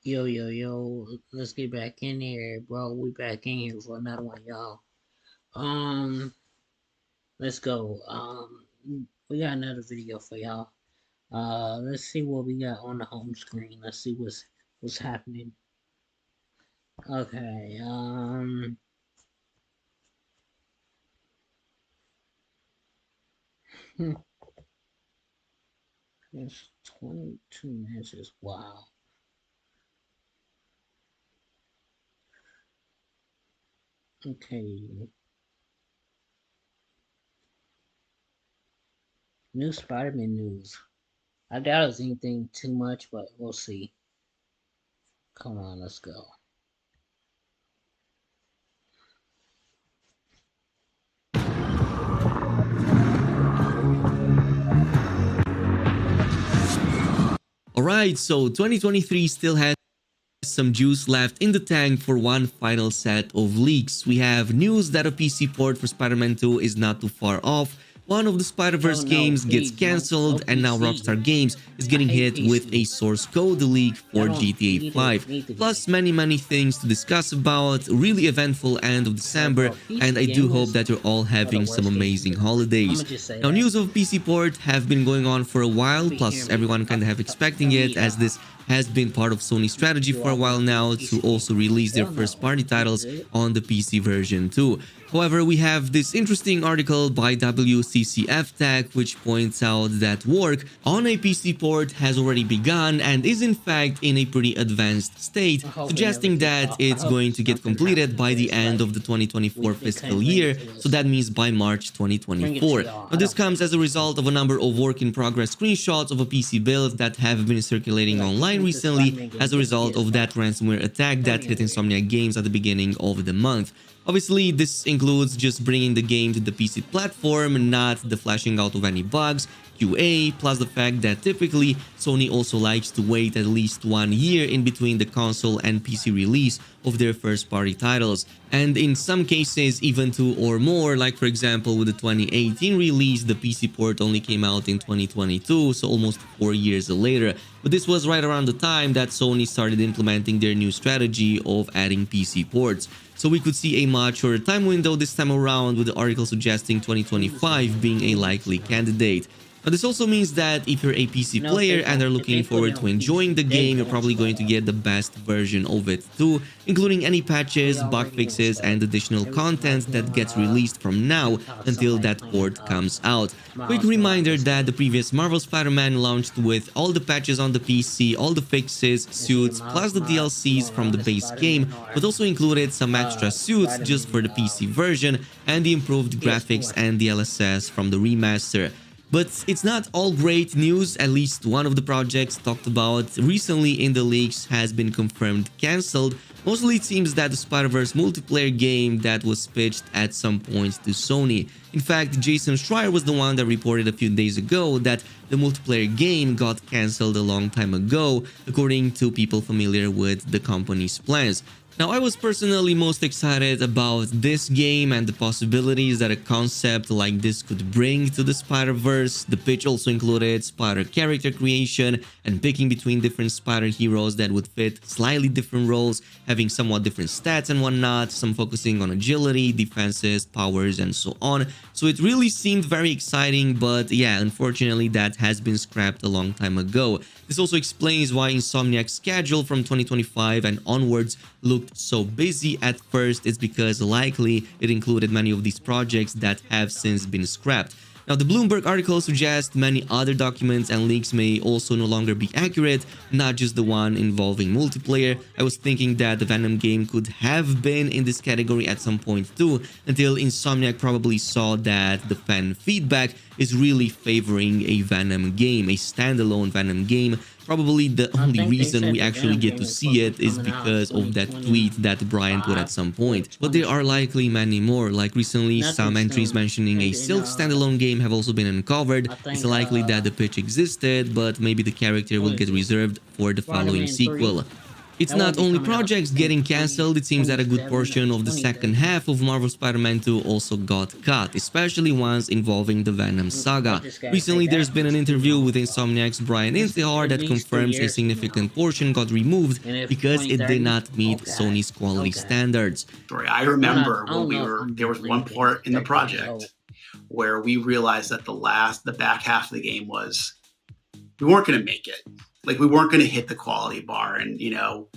Yo, yo, yo, let's get back in here, bro. We back in here for another one, y'all. Um, let's go. We got another video for y'all. Let's see what we got on the home screen. Let's see what's happening. Okay, it's 22 matches. Wow. Okay, new Spider-Man news. I doubt it's anything too much, but we'll see. Come on, let's go. Alright, so 2023 still has some juice left in the tank for one final set of leaks. We have news that a PC port for Spider-Man 2 is not too far off. One of the Spider-Verse games gets cancelled, and now Rockstar Games is getting hit with a source code leak for GTA 5. Plus many things to discuss about, really eventful end of December, and I do hope that you're all having some amazing holidays. Now news of PC port have been going on for a while, plus everyone kind of have expecting it, as this has been part of Sony's strategy for a while now to also release their first party titles on the PC version too. However, we have this interesting article by WCCF Tech which points out that work on a PC port has already begun and is in fact in a pretty advanced state, suggesting that it's going to get completed by the end of the 2024 fiscal year, so that means by March 2024. Now this comes as a result of a number of work in progress screenshots of a PC build that have been circulating online recently as a result of that ransomware attack that hit Insomniac Games at the beginning of the month. Obviously, this includes just bringing the game to the PC platform, not the flashing out of any bugs, QA, plus the fact that typically Sony also likes to wait at least 1 year in between the console and PC release of their first party titles, and in some cases even 2 or more, like for example with the 2018 release, the PC port only came out in 2022, so almost 4 years later. But this was right around the time that Sony started implementing their new strategy of adding PC ports. So we could see a much shorter time window this time around, with the article suggesting 2025 being a likely candidate. Now this also means that if you're a PC player and are looking forward to enjoying the game, you're probably going to get the best version of it too, including any patches, bug fixes, and additional content that gets released from now until that port comes out. Quick reminder that the previous Marvel Spider-Man launched with all the patches on the PC, all the fixes, suits, plus the DLCs from the base game, but also included some extra suits just for the PC version and the improved graphics and DLSS from the remaster. But it's not all great news. At least one of the projects talked about recently in the leaks has been confirmed cancelled. Mostly it seems that the Spider-Verse multiplayer game that was pitched at some point to Sony. In fact, Jason Schreier was the one that reported a few days ago that the multiplayer game got cancelled a long time ago, according to people familiar with the company's plans. Now, I was personally most excited about this game and the possibilities that a concept like this could bring to the Spider-Verse. The pitch also included Spider character creation and picking between different Spider heroes that would fit slightly different roles, having somewhat different stats and whatnot, some focusing on agility, defenses, powers, and so on. So it really seemed very exciting, but yeah, unfortunately that has been scrapped a long time ago. This also explains why Insomniac's schedule from 2025 and onwards looked so busy at first. It's because likely it included many of these projects that have since been scrapped. Now, the Bloomberg article suggests many other documents and leaks may also no longer be accurate, not just the one involving multiplayer. I was thinking that the Venom game could have been in this category at some point too, until Insomniac probably saw that the fan feedback is really favoring a Venom game, a standalone Venom game. Probably the only reason we actually get to see it is because of that tweet that Brian put at some point. But there are likely many more, like recently some entries mentioning a Silk standalone game have also been uncovered. It's likely that the pitch existed, but maybe the character will get reserved for the following sequel. It's That won't not be only coming out projects in getting cancelled, it seems that a good 2027 portion or of the second 2030. half of Marvel Spider-Man 2 also got cut, especially ones involving the Venom I saga. just gotta say Recently, there's that been an was too interview long with ago. Insomniac's Brian It's Intihar at that least 3 confirms a years from now. significant portion got removed And if because it did 2030, not meet okay, Sony's quality okay. standards. Story. I I'm not. remember I when don't know if I'm there gonna was one live in part in the 30 years old. project where we realized that the back half of the game was we weren't going to make it. Like we weren't going to hit the quality bar, and So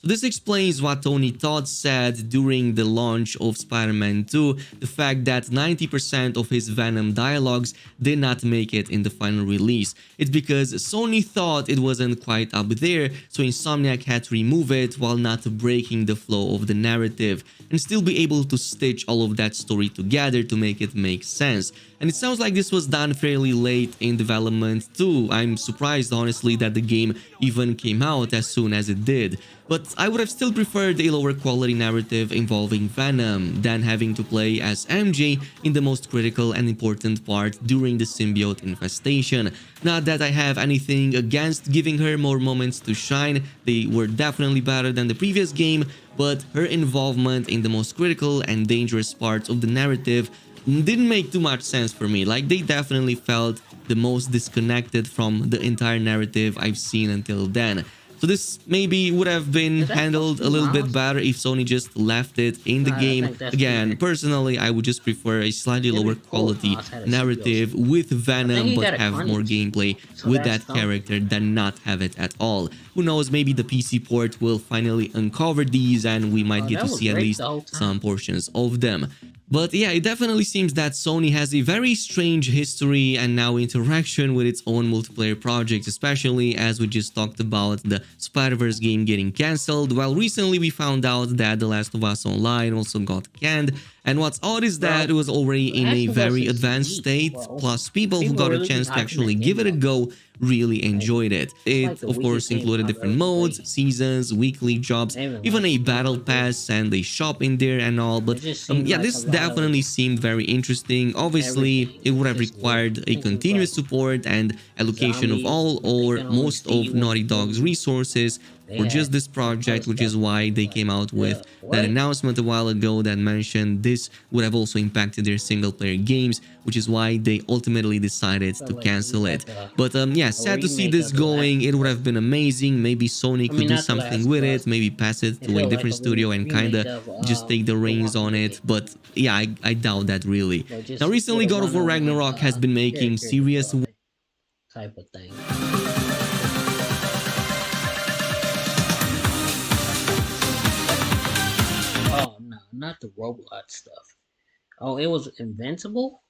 this explains what Tony Todd said during the launch of Spider-Man 2, the fact that 90% of his Venom dialogues did not make it in the final release. It's because Sony thought it wasn't quite up there, so Insomniac had to remove it while not breaking the flow of the narrative, and still be able to stitch all of that story together to make it make sense. And it sounds like this was done fairly late in development too. I'm surprised honestly that the game even came out as soon as it did. But I would have still preferred a lower quality narrative involving Venom than having to play as MJ in the most critical and important part during the symbiote infestation. Not that I have anything against giving her more moments to shine, they were definitely better than the previous game, but her involvement in the most critical and dangerous parts of the narrative didn't make too much sense for me. Like, they definitely felt the most disconnected from the entire narrative I've seen until then. So this maybe would have been handled a little bit better if Sony just left it in the game. Again, personally, I would just prefer a slightly lower quality narrative with Venom but have more gameplay with that character than not have it at all. Who knows, maybe the PC port will finally uncover these and we might get to see at least some portions of them. But yeah, it definitely seems that Sony has a very strange history and now interaction with its own multiplayer projects, especially as we just talked about the Spider-Verse game getting cancelled. Well, recently we found out that The Last of Us Online also got canned. And what's odd is that it was already in a very advanced state, plus people who got a chance to actually give it a go really enjoyed it. It, of course, included different modes, seasons, weekly jobs, even a battle pass and a shop in there and all, but yeah, this definitely seemed very interesting. Obviously, it would have required a continuous support and allocation of all or most of Naughty Dog's resources for just this project, which is why they came out with that announcement a while ago that mentioned this would have also impacted their single-player games, which is why they ultimately decided to cancel it. But yeah, sad to see this going. It would have been amazing. Maybe Sony could do something with it, maybe pass it to a different studio and kinda just take the reins on it. But yeah, I doubt that really. Now, recently, God of War Ragnarok has been making serious type of thing. Oh no, not the Roblox stuff. Oh, it was Invincible?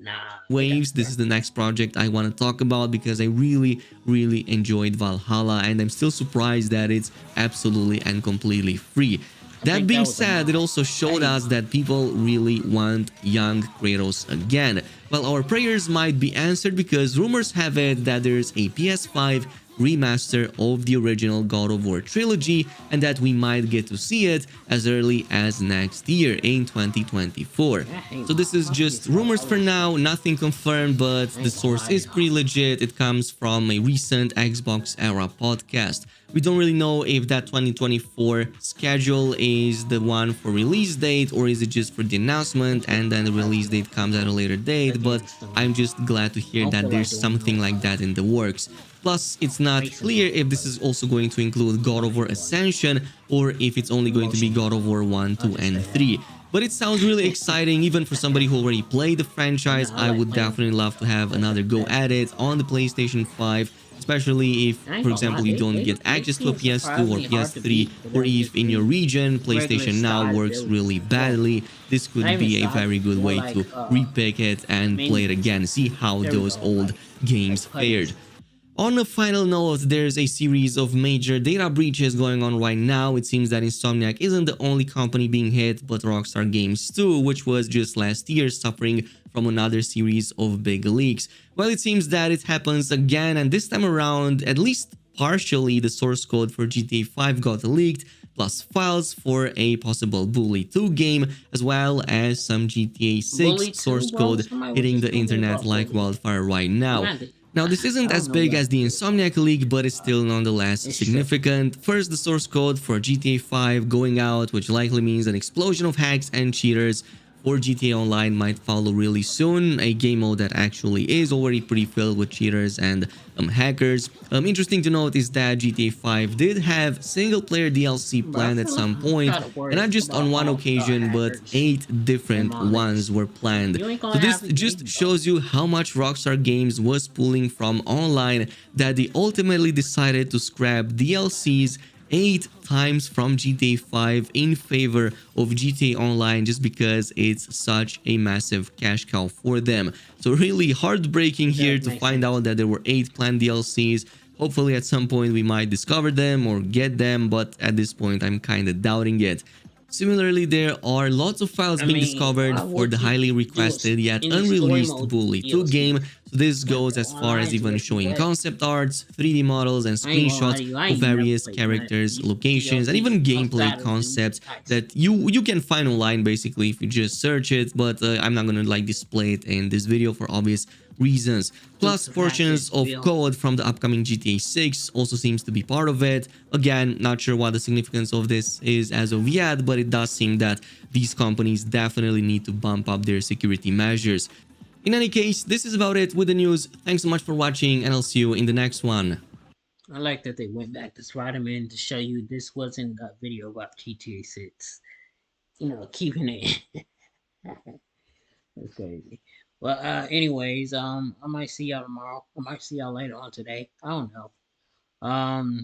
Nah. waves. This is the next project I want to talk about because I really enjoyed Valhalla and I'm still surprised that it's absolutely and completely free. That being said, it also showed us that people really want young Kratos again. Well, our prayers might be answered because rumors have it that there's a PS5 remaster of the original God of War trilogy and that we might get to see it as early as next year in 2024. So this is just rumors for now, nothing confirmed, but the source is pretty legit. It comes from a recent Xbox Era podcast. We don't really know if that 2024 schedule is the one for release date or is it just for the announcement and then the release date comes at a later date, but I'm just glad to hear that there's something like that in the works. Plus, it's not clear if this is also going to include God of War Ascension or if it's only going to be God of War 1, 2, and 3. But it sounds really exciting, even for somebody who already played the franchise. I would definitely love to have another go at it on the PlayStation 5. Especially if, for example, you don't get access to a PS2 or PS3, or if in your region PlayStation Now works really badly, this could be a very good way to repick it and play it again, see how those old games fared. On a final note, there's a series of major data breaches going on right now. It seems that Insomniac isn't the only company being hit, but Rockstar Games too, which was just last year suffering from another series of big leaks. Well, it seems that it happens again, and this time around, at least partially, the source code for GTA 5 got leaked, plus files for a possible Bully 2 game, as well as some GTA 6 source code hitting the internet like wildfire right now. Now, this isn't I as don't know big about as the this. Insomniac League, but it's still nonetheless It's true. significant. First, the source code for GTA 5 going out, which likely means an explosion of hacks and cheaters for GTA Online might follow really soon, a game mode that actually is already pretty filled with cheaters and hackers. Interesting to note is that GTA 5 did have single-player DLC But I planned at feel like some I'm point, kinda worried and not just about on one all occasion, but hackers 8 different and ones were planned. You ain't So gonna this have a just game, shows you how much Rockstar Games was pulling from online that they ultimately decided to scrap DLCs 8 times from GTA 5 in favor of GTA Online just because it's such a massive cash cow for them. So really heartbreaking here to find out that there were 8 planned DLCs. Hopefully at some point we might discover them or get them, but at this point I'm kinda doubting it. Similarly, there are lots of files being discovered for the highly requested yet unreleased Bully 2 game. So this goes as far as even showing concept arts, 3D models, and screenshots of various characters, locations, and even gameplay concepts that you can find online basically if you just search it. But I'm not gonna like display it in this video for obvious reasons. Plus, portions of code from the upcoming GTA 6 also seems to be part of it. Again, not sure what the significance of this is as of yet, but it does seem that these companies definitely need to bump up their security measures. In any case, this is about it with the news. Thanks so much for watching, and I'll see you in the next one. I like that they went back to Spider-Man to show you this wasn't a video about GTA 6. You know, keeping it. That's crazy. Well, anyways, I might see y'all tomorrow. I might see y'all later on today. I don't know.